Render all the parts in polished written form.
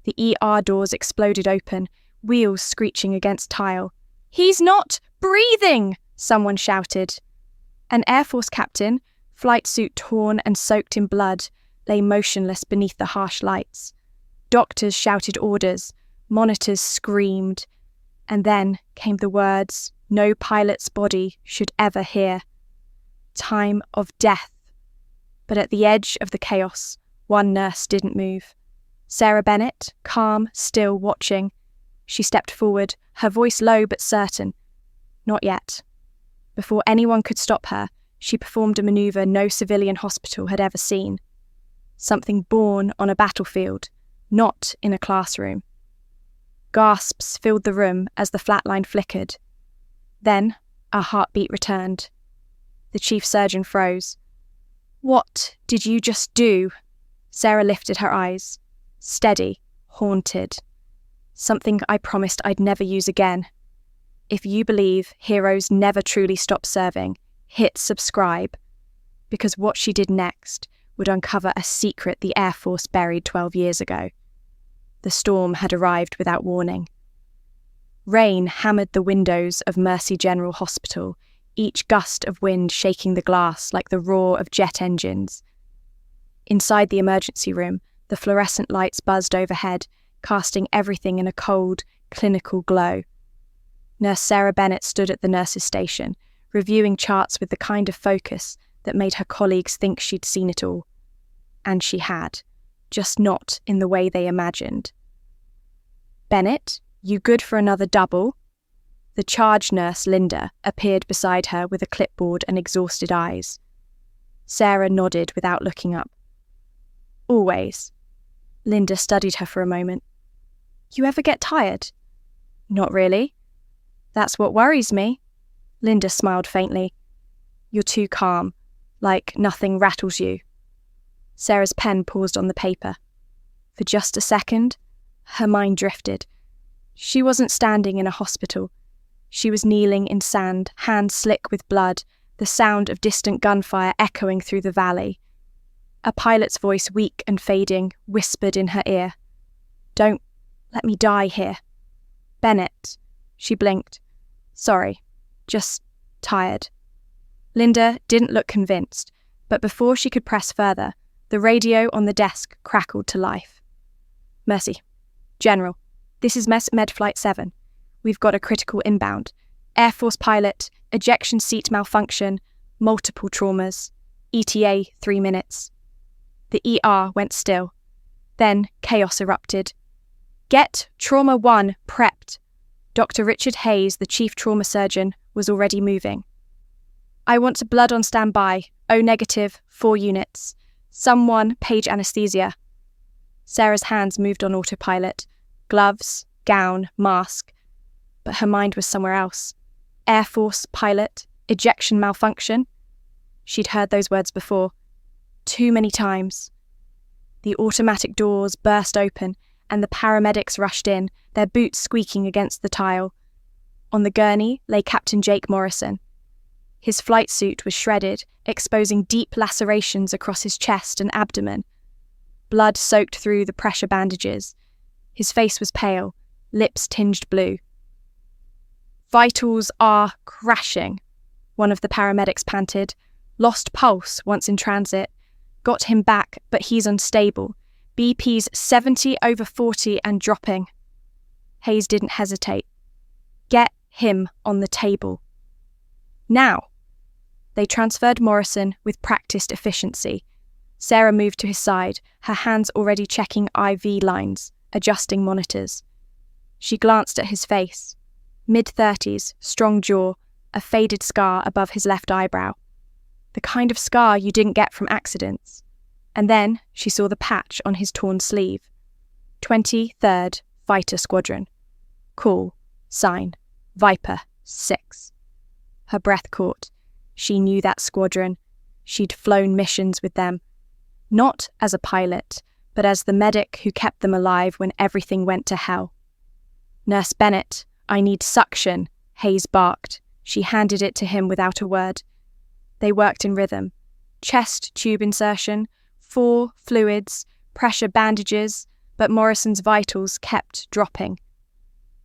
The ER doors exploded open, wheels screeching against tile. "He's not breathing!" someone shouted. An Air Force captain, flight suit torn and soaked in blood, lay motionless beneath the harsh lights. Doctors shouted orders, monitors screamed, and then came the words no pilot's body should ever hear. Time of death. But at the edge of the chaos, one nurse didn't move. Sarah Bennett, calm, still watching. She stepped forward, her voice low but certain. Not yet. Before anyone could stop her, she performed a maneuver no civilian hospital had ever seen. Something born on a battlefield, not in a classroom. Gasps filled the room as the flatline flickered. Then, a heartbeat returned. The chief surgeon froze. "What did you just do?" Sarah lifted her eyes. Steady, haunted. "Something I promised I'd never use again. If you believe heroes never truly stop serving, hit subscribe, because what she did next would uncover a secret the Air Force buried 12 years ago. The storm had arrived without warning. Rain hammered the windows of Mercy General Hospital, each gust of wind shaking the glass like the roar of jet engines. Inside the emergency room, the fluorescent lights buzzed overhead, casting everything in a cold, clinical glow. Nurse Sarah Bennett stood at the nurses' station, reviewing charts with the kind of focus that made her colleagues think she'd seen it all. And she had, just not in the way they imagined. "Bennett, you good for another double?" The charge nurse, Linda, appeared beside her with a clipboard and exhausted eyes. Sarah nodded without looking up. "Always." Linda studied her for a moment. "You ever get tired?" "Not really." "That's what worries me." Linda smiled faintly. "You're too calm, like nothing rattles you." Sarah's pen paused on the paper. For just a second, her mind drifted. She wasn't standing in a hospital. She was kneeling in sand, hands slick with blood, the sound of distant gunfire echoing through the valley. A pilot's voice, weak and fading, whispered in her ear, "Don't let me die here." "Bennett." She blinked. "Sorry, just tired." Linda didn't look convinced, but before she could press further, the radio on the desk crackled to life. "Mercy. General, this is Med Flight 7. We've got a critical inbound. Air Force pilot, ejection seat malfunction, multiple traumas. ETA 3 minutes. The ER went still. Then chaos erupted. "Get Trauma 1 prepped." Dr. Richard Hayes, the chief trauma surgeon, was already moving. "I want blood on standby. O negative, 4 units. Someone page anesthesia." Sarah's hands moved on autopilot. Gloves, gown, mask. But her mind was somewhere else. Air Force pilot, ejection malfunction. She'd heard those words before. Too many times. The automatic doors burst open and the paramedics rushed in, their boots squeaking against the tile. On the gurney lay Captain Jake Morrison. His flight suit was shredded, exposing deep lacerations across his chest and abdomen. Blood soaked through the pressure bandages. His face was pale, lips tinged blue. "Vitals are crashing," one of the paramedics panted. "Lost pulse once in transit. Got him back, but he's unstable. BP's 70/40 and dropping." Hayes didn't hesitate. "Get him on the table. Now." They transferred Morrison with practiced efficiency. Sarah moved to his side, her hands already checking IV lines, adjusting monitors. She glanced at his face. Mid-30s, strong jaw, a faded scar above his left eyebrow. The kind of scar you didn't get from accidents. And then she saw the patch on his torn sleeve. 23rd Fighter Squadron. Call, sign, Viper 6. Her breath caught. She knew that squadron. She'd flown missions with them. Not as a pilot, but as the medic who kept them alive when everything went to hell. "Nurse Bennett, I need suction," Hayes barked. She handed it to him without a word. They worked in rhythm. Chest tube insertion, 4 fluids, pressure bandages, but Morrison's vitals kept dropping.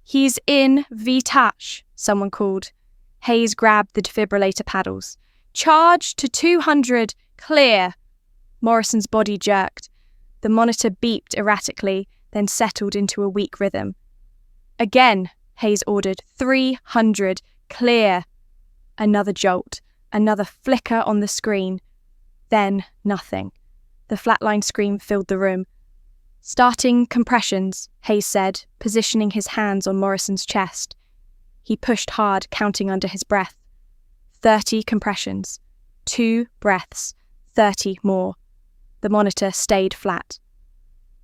"He's in Vitash," someone called. Hayes grabbed the defibrillator paddles. "Charge to 200, clear." Morrison's body jerked. The monitor beeped erratically, then settled into a weak rhythm. "Again," Hayes ordered. 300, clear." Another jolt, another flicker on the screen. Then nothing. The flatline scream filled the room. "Starting compressions," Hayes said, positioning his hands on Morrison's chest. He pushed hard, counting under his breath. 30 compressions. 2 breaths. 30 more. The monitor stayed flat.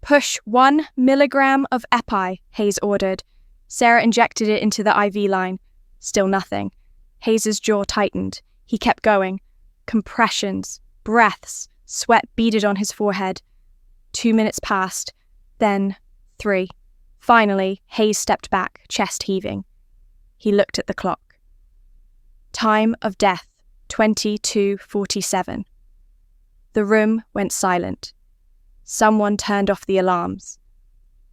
"Push 1 milligram of epi," Hayes ordered. Sarah injected it into the IV line. Still nothing. Hayes' jaw tightened. He kept going. Compressions, breaths, sweat beaded on his forehead. 2 minutes passed, then 3. Finally, Hayes stepped back, chest heaving. He looked at the clock. Time of death, 22:47. The room went silent. Someone turned off the alarms.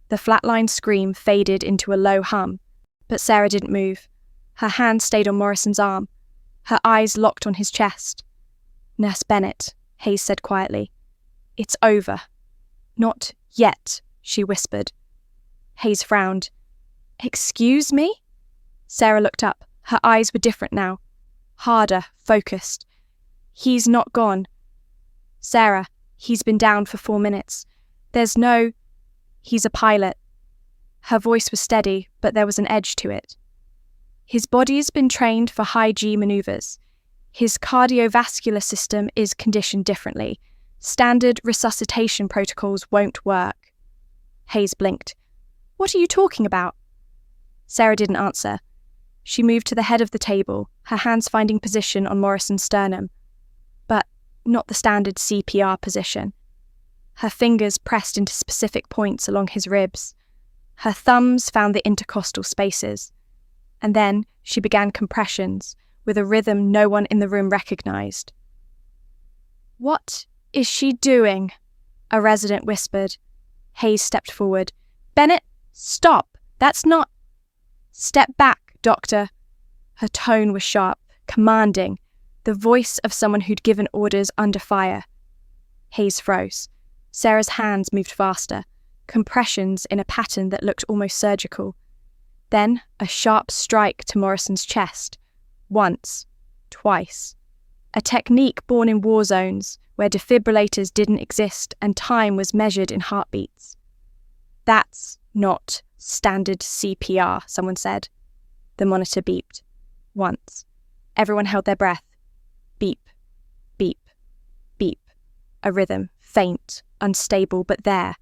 The flatline scream faded into a low hum, but Sarah didn't move. Her hand stayed on Morrison's arm. Her eyes locked on his chest. "Nurse Bennett," Hayes said quietly. "It's over." "Not yet," she whispered. Hayes frowned. "Excuse me?" Sarah looked up. Her eyes were different now. Harder, focused. "He's not gone." "Sarah, he's been down for 4 minutes. There's no..." "He's a pilot." Her voice was steady, but there was an edge to it. "His body's been trained for high-G maneuvers. His cardiovascular system is conditioned differently. Standard resuscitation protocols won't work." Hayes blinked. "What are you talking about?" Sarah didn't answer. She moved to the head of the table, her hands finding position on Morrison's sternum. But not the standard CPR position. Her fingers pressed into specific points along his ribs. Her thumbs found the intercostal spaces. And then she began compressions, with a rhythm no one in the room recognized. "What is she doing?" a resident whispered. Hayes stepped forward. "Bennett, stop! That's not..." "Step back, doctor." Her tone was sharp, commanding, the voice of someone who'd given orders under fire. Hayes froze. Sarah's hands moved faster, compressions in a pattern that looked almost surgical. Then a sharp strike to Morrison's chest. Once. Twice. A technique born in war zones, where defibrillators didn't exist and time was measured in heartbeats. "That's not standard CPR," someone said. The monitor beeped. Once. Everyone held their breath. Beep. Beep. Beep. A rhythm, faint, unstable, but there.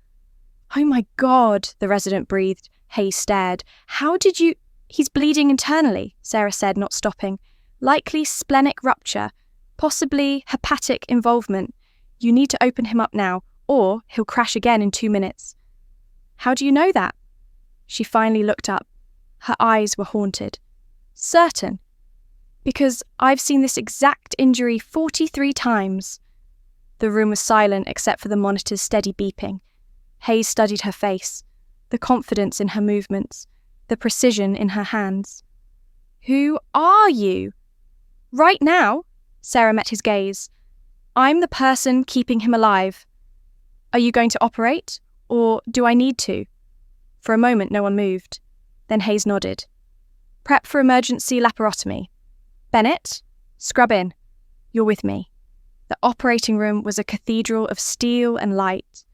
"Oh my God," the resident breathed. Hayes stared. "How did you..." "He's bleeding internally," Sarah said, not stopping. "Likely splenic rupture, possibly hepatic involvement. You need to open him up now, or he'll crash again in 2 minutes." "How do you know that?" She finally looked up. Her eyes were haunted. "Certain. Because I've seen this exact injury 43 times. The room was silent except for the monitor's steady beeping. Hayes studied her face, the confidence in her movements, the precision in her hands. "Who are you?" "Right now," Sarah met his gaze, "I'm the person keeping him alive. Are you going to operate, or do I need to?" For a moment no one moved. Then Hayes nodded. "Prep for emergency laparotomy. Bennett, scrub in. You're with me." The operating room was a cathedral of steel and light.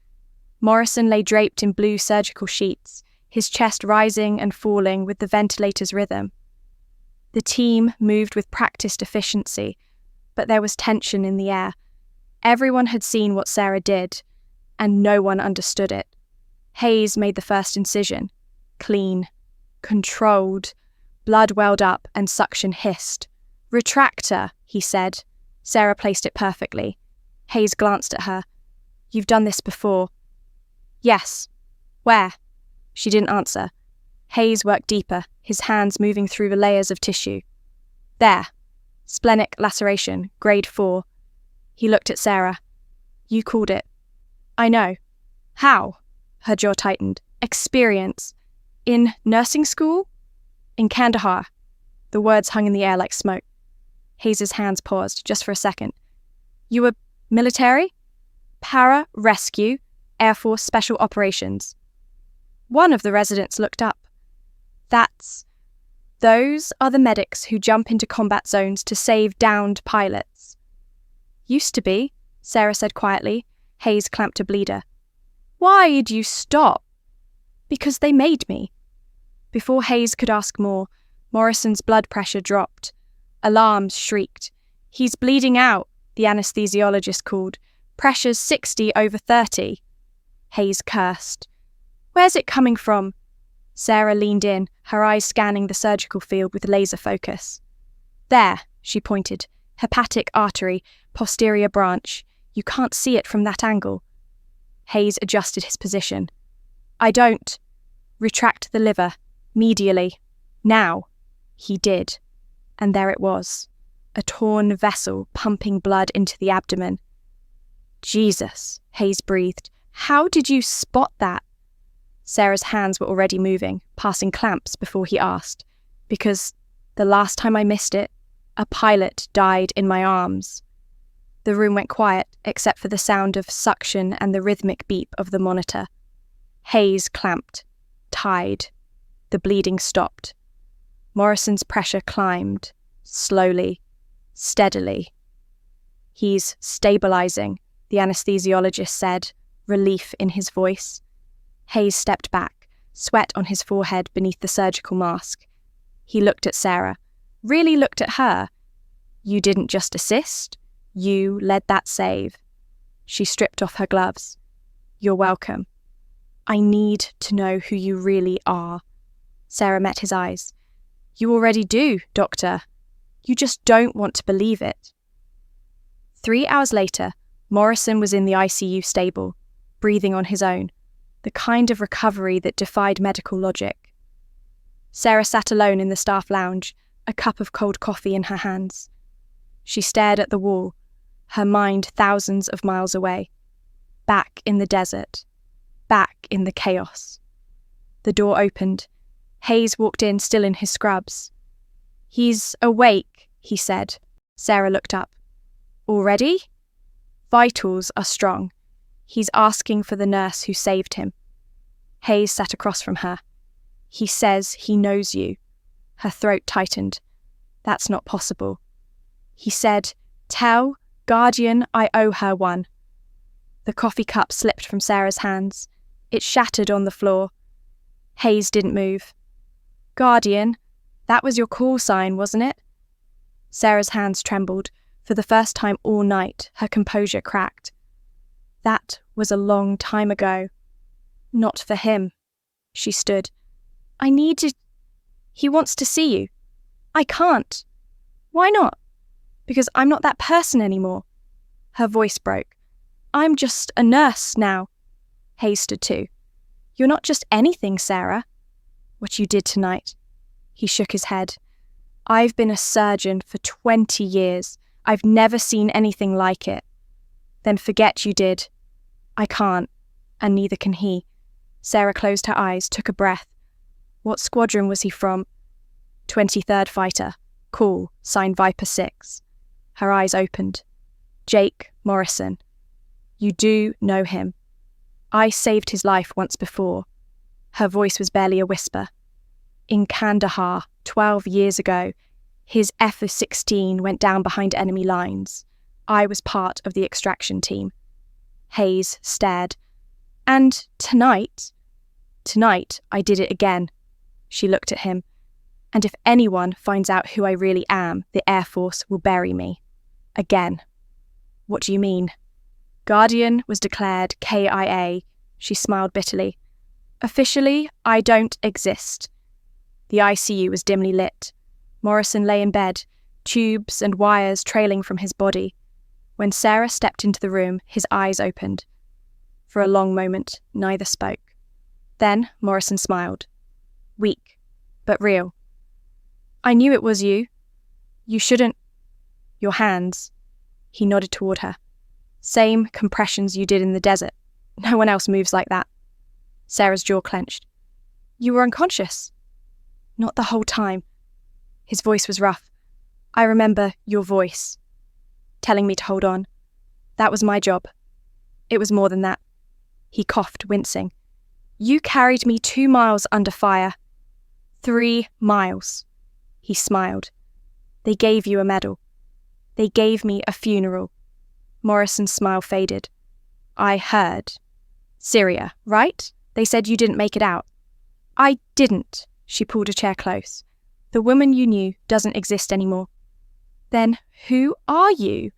Morrison lay draped in blue surgical sheets, his chest rising and falling with the ventilator's rhythm. The team moved with practiced efficiency, but there was tension in the air. Everyone had seen what Sarah did, and no one understood it. Hayes made the first incision. Clean. Controlled. Blood welled up and suction hissed. "Retractor," he said. Sarah placed it perfectly. Hayes glanced at her. "You've done this before." "Yes." "Where?" She didn't answer. Hayes worked deeper, his hands moving through the layers of tissue. "There. Splenic laceration, grade 4. He looked at Sarah. "You called it." "I know." "How?" Her jaw tightened. Experience. In nursing school? In Kandahar. The words hung in the air like smoke. Hayes's hands paused, just for a second. You were military? Para-rescue, Air Force Special Operations. One of the residents looked up. Those are the medics who jump into combat zones to save downed pilots. Used to be, Sarah said quietly. Hayes clamped a bleeder. Why'd you stop? Because they made me. Before Hayes could ask more, Morrison's blood pressure dropped. Alarms shrieked. He's bleeding out, the anesthesiologist called. Pressure's 60/30. Hayes cursed. Where's it coming from? Sarah leaned in, her eyes scanning the surgical field with laser focus. There, she pointed. Hepatic artery, posterior branch. You can't see it from that angle. Hayes adjusted his position. I don't. Retract the liver. Medially. Now. He did. And there it was. A torn vessel pumping blood into the abdomen. Jesus, Hayes breathed. How did you spot that? Sarah's hands were already moving, passing clamps before he asked. Because the last time I missed it, a pilot died in my arms. The room went quiet, except for the sound of suction and the rhythmic beep of the monitor. Hayes clamped, tied. The bleeding stopped. Morrison's pressure climbed, slowly, steadily. He's stabilizing, the anesthesiologist said, relief in his voice. Hayes stepped back, sweat on his forehead beneath the surgical mask. He looked at Sarah, really looked at her. You didn't just assist, you led that save. She stripped off her gloves. You're welcome. I need to know who you really are. Sarah met his eyes. You already do, Doctor. You just don't want to believe it. 3 hours later, Morrison was in the ICU stable, breathing on his own, the kind of recovery that defied medical logic. Sarah sat alone in the staff lounge, a cup of cold coffee in her hands. She stared at the wall, her mind thousands of miles away, back in the desert, back in the chaos. The door opened. Hayes walked in, still in his scrubs. He's awake, he said. Sarah looked up. Already? Vitals are strong. He's asking for the nurse who saved him. Hayes sat across from her. He says he knows you. Her throat tightened. That's not possible. He said, tell Guardian I owe her one. The coffee cup slipped from Sarah's hands. It shattered on the floor. Hayes didn't move. Guardian, that was your call sign, wasn't it? Sarah's hands trembled. For the first time all night, her composure cracked. That was a long time ago. Not for him. She stood. I need to... He wants to see you. I can't. Why not? Because I'm not that person anymore. Her voice broke. I'm just a nurse now. Hayes stood too. You're not just anything, Sarah. What you did tonight. He shook his head. I've been a surgeon for 20 years. I've never seen anything like it. Then forget you did. I can't, and neither can he. Sarah closed her eyes, took a breath. What squadron was he from? 23rd Fighter. Cool, signed Viper 6. Her eyes opened. Jake Morrison. You do know him. I saved his life once before. Her voice was barely a whisper. In Kandahar, 12 years ago, his F-16 went down behind enemy lines. I was part of the extraction team. Hayes stared. And tonight I did it again. She looked at him. And if anyone finds out who I really am, the Air Force will bury me. Again. What do you mean? Guardian was declared KIA. She smiled bitterly. Officially, I don't exist. The ICU was dimly lit. Morrison lay in bed, tubes and wires trailing from his body. When Sarah stepped into the room, his eyes opened. For a long moment, neither spoke. Then Morrison smiled. Weak, but real. I knew it was you. You shouldn't... Your hands. He nodded toward her. Same compressions you did in the desert. No one else moves like that. Sarah's jaw clenched. You were unconscious. Not the whole time. His voice was rough. I remember your voice, telling me to hold on. That was my job. It was more than that. He coughed, wincing. You carried me 2 miles under fire. 3 miles. He smiled. They gave you a medal. They gave me a funeral. Morrison's smile faded. I heard. Syria, right? They said you didn't make it out. I didn't. She pulled a chair close. The woman you knew doesn't exist anymore. Then who are you?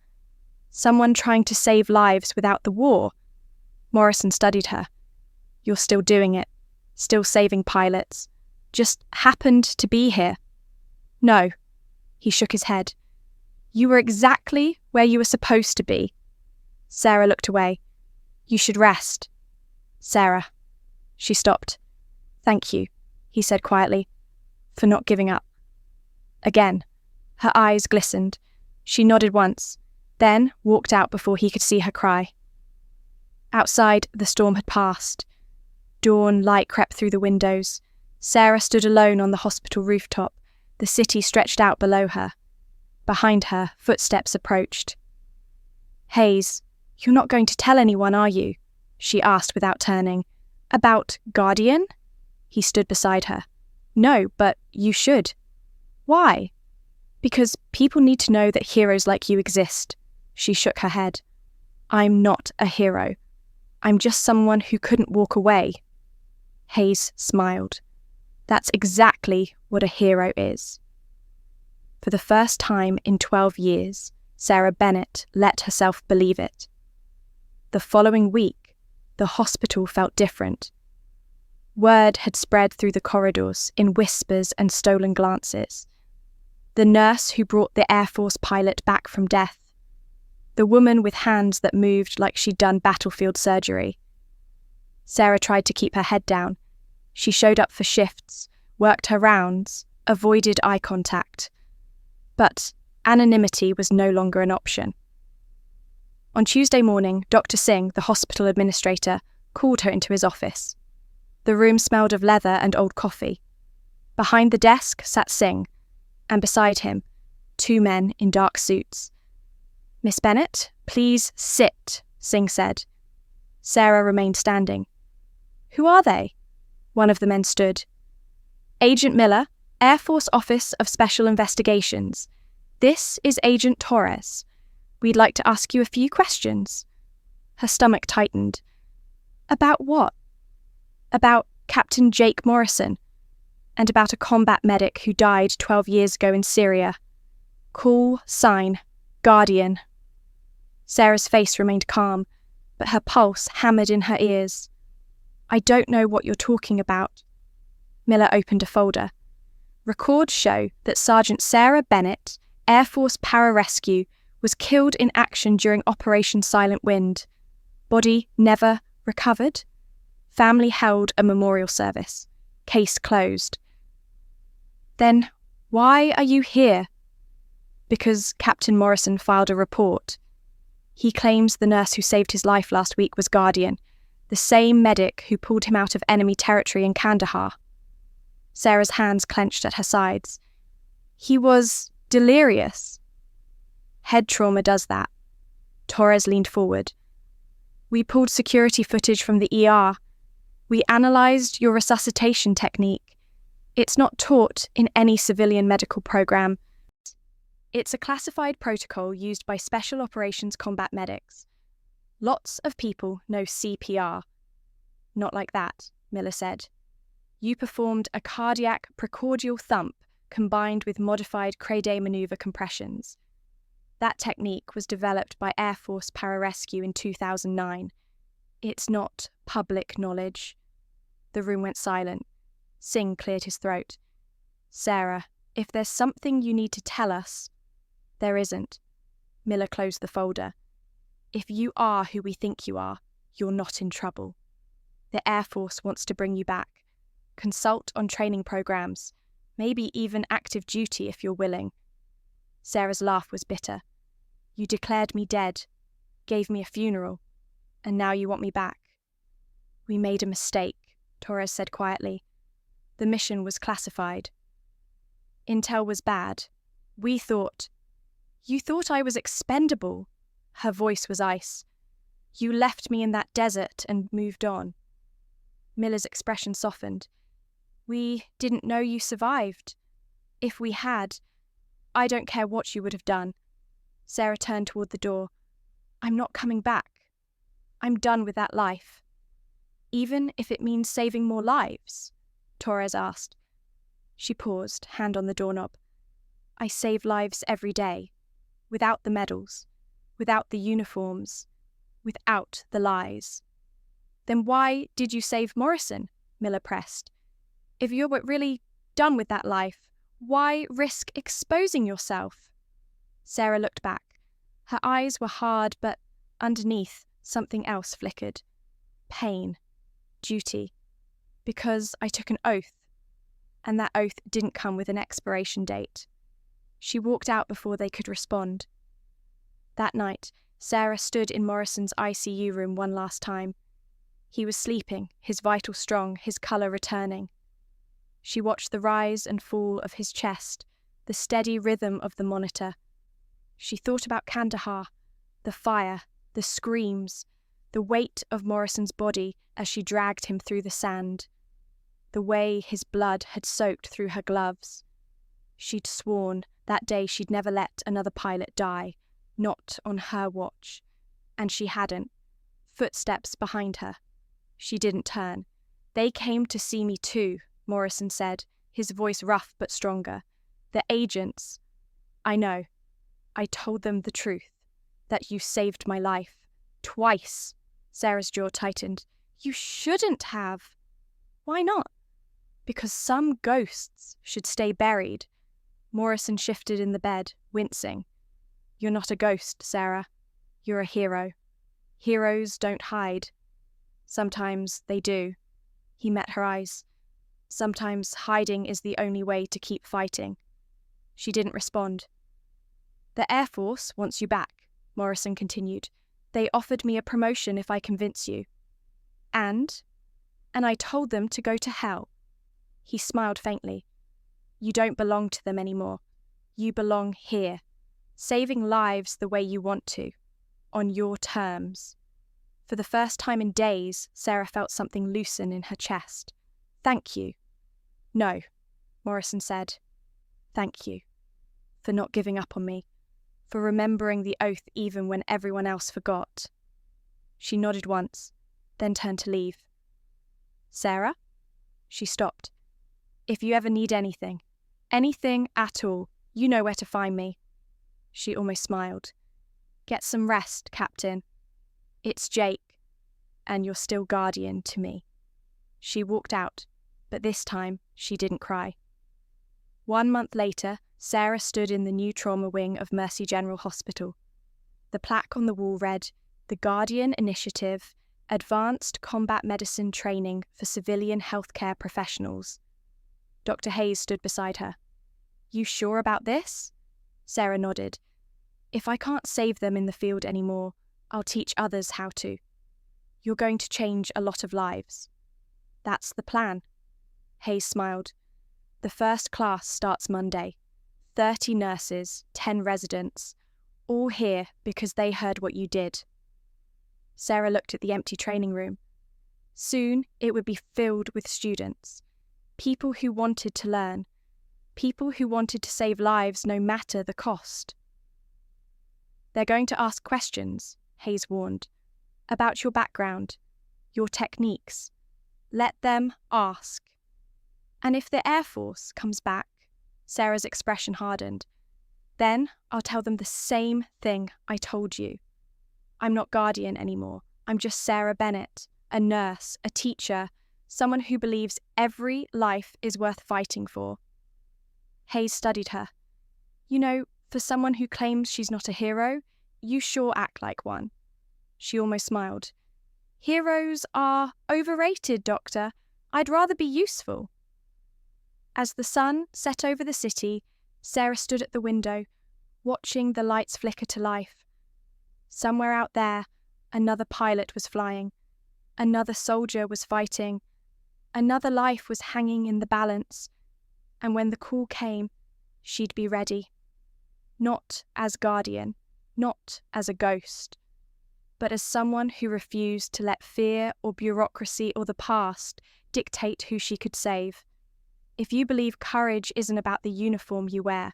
Someone trying to save lives without the war. Morrison studied her. You're still doing it. Still saving pilots. Just happened to be here. No. He shook his head. You were exactly where you were supposed to be. Sarah looked away. You should rest. Sarah. She stopped. Thank you, he said quietly, for not giving up. Again, her eyes glistened. She nodded once, then walked out before he could see her cry. Outside, the storm had passed. Dawn light crept through the windows. Sarah stood alone on the hospital rooftop, the city stretched out below her. Behind her, footsteps approached. Hayes, you're not going to tell anyone, are you? She asked without turning. About Guardian? He stood beside her. No, but you should. Why? Because people need to know that heroes like you exist. She shook her head. I'm not a hero. I'm just someone who couldn't walk away. Hayes smiled. That's exactly what a hero is. For the first time in 12 years, Sarah Bennett let herself believe it. The following week, the hospital felt different. Word had spread through the corridors in whispers and stolen glances. The nurse who brought the Air Force pilot back from death. The woman with hands that moved like she'd done battlefield surgery. Sarah tried to keep her head down. She showed up for shifts, worked her rounds, avoided eye contact. But anonymity was no longer an option. On Tuesday morning, Dr. Singh, the hospital administrator, called her into his office. The room smelled of leather and old coffee. Behind the desk sat Singh, and beside him, 2 men in dark suits. Miss Bennett, please sit, Singh said. Sarah remained standing. Who are they? One of the men stood. Agent Miller, Air Force Office of Special Investigations. This is Agent Torres. We'd like to ask you a few questions. Her stomach tightened. About what? About Captain Jake Morrison, and about a combat medic who died 12 years ago in Syria. Call sign, Guardian. Sarah's face remained calm, but her pulse hammered in her ears. I don't know what you're talking about. Miller opened a folder. Records show that Sergeant Sarah Bennett, Air Force Pararescue, was killed in action during Operation Silent Wind. Body never recovered. Family held a memorial service. Case closed. Then why are you here? Because Captain Morrison filed a report. He claims the nurse who saved his life last week was Guardian, the same medic who pulled him out of enemy territory in Kandahar. Sarah's hands clenched at her sides. He was delirious. Head trauma does that. Torres leaned forward. We pulled security footage from the ER. We analysed your resuscitation technique. It's not taught in any civilian medical program. It's a classified protocol used by Special Operations Combat Medics. Lots of people know CPR. Not like that, Miller said. You performed a cardiac precordial thump combined with modified Credé maneuver compressions. That technique was developed by Air Force Pararescue in 2009. It's not public knowledge. The room went silent. Singh cleared his throat. Sarah, if there's something you need to tell us... There isn't. Miller closed the folder. If you are who we think you are, you're not in trouble. The Air Force wants to bring you back. Consult on training programs, maybe even active duty if you're willing. Sarah's laugh was bitter. You declared me dead, gave me a funeral, and now you want me back. We made a mistake, Torres said quietly. The mission was classified. Intel was bad. We thought. You thought I was expendable. Her voice was ice. You left me in that desert and moved on. Miller's expression softened. We didn't know you survived. If we had, I don't care what you would have done. Sarah turned toward the door. I'm not coming back. I'm done with that life. Even if it means saving more lives? Torres asked. She paused, hand on the doorknob. I save lives every day. Without the medals. Without the uniforms. Without the lies. Then why did you save Morrison? Miller pressed. If you're really done with that life, why risk exposing yourself? Sarah looked back. Her eyes were hard, but underneath, something else flickered. Pain. Duty. Because I took an oath. And that oath didn't come with an expiration date. She walked out before they could respond. That night, Sarah stood in Morrison's ICU room one last time. He was sleeping, his vitals strong, his colour returning. She watched the rise and fall of his chest, the steady rhythm of the monitor. She thought about Kandahar, the fire, the screams, the weight of Morrison's body as she dragged him through the sand, the way his blood had soaked through her gloves. She'd sworn that day she'd never let another pilot die, not on her watch, and she hadn't. Footsteps behind her. She didn't turn. They came to see me too, Morrison said, his voice rough but stronger. The agents. I know. I told them the truth, that you saved my life. Twice. Sarah's jaw tightened. You shouldn't have. Why not? Because some ghosts should stay buried. Morrison shifted in the bed, wincing. You're not a ghost, Sarah. You're a hero. Heroes don't hide. Sometimes they do. He met her eyes. Sometimes hiding is the only way to keep fighting. She didn't respond. The Air Force wants you back, Morrison continued. They offered me a promotion if I convince you. And I told them to go to hell. He smiled faintly. You don't belong to them anymore. You belong here, saving lives the way you want to, on your terms. For the first time in days, Sarah felt something loosen in her chest. Thank you. No, Morrison said. Thank you. For not giving up on me. For remembering the oath even when everyone else forgot. She nodded once, then turned to leave. Sarah? She stopped. If you ever need anything at all, you know where to find me. She almost smiled. Get some rest, Captain. It's Jake, and you're still guardian to me. She walked out, but this time she didn't cry. 1 month later, Sarah stood in the new trauma wing of Mercy General Hospital. The plaque on the wall read, The Guardian Initiative, Advanced Combat Medicine Training for Civilian Healthcare Professionals. Dr. Hayes stood beside her. You sure about this? Sarah nodded. If I can't save them in the field anymore, I'll teach others how to. You're going to change a lot of lives. That's the plan. Hayes smiled. The first class starts Monday. 30 nurses, 10 residents, all here because they heard what you did. Sarah looked at the empty training room. Soon it would be filled with students, people who wanted to learn, people who wanted to save lives no matter the cost. They're going to ask questions, Hayes warned, about your background, your techniques. Let them ask. And if the Air Force comes back, Sarah's expression hardened, then I'll tell them the same thing I told you. I'm not guardian anymore. I'm just Sarah Bennett, a nurse, a teacher, someone who believes every life is worth fighting for. Hayes studied her. You know, for someone who claims she's not a hero, you sure act like one. She almost smiled. Heroes are overrated, Doctor. I'd rather be useful. As the sun set over the city, Sarah stood at the window, watching the lights flicker to life. Somewhere out there, another pilot was flying, another soldier was fighting, Another life was hanging in the balance, and when the call came, she'd be ready. Not as guardian, not as a ghost, but as someone who refused to let fear or bureaucracy or the past dictate who she could save. If you believe courage isn't about the uniform you wear,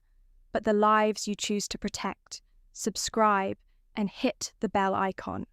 but the lives you choose to protect, subscribe and hit the bell icon.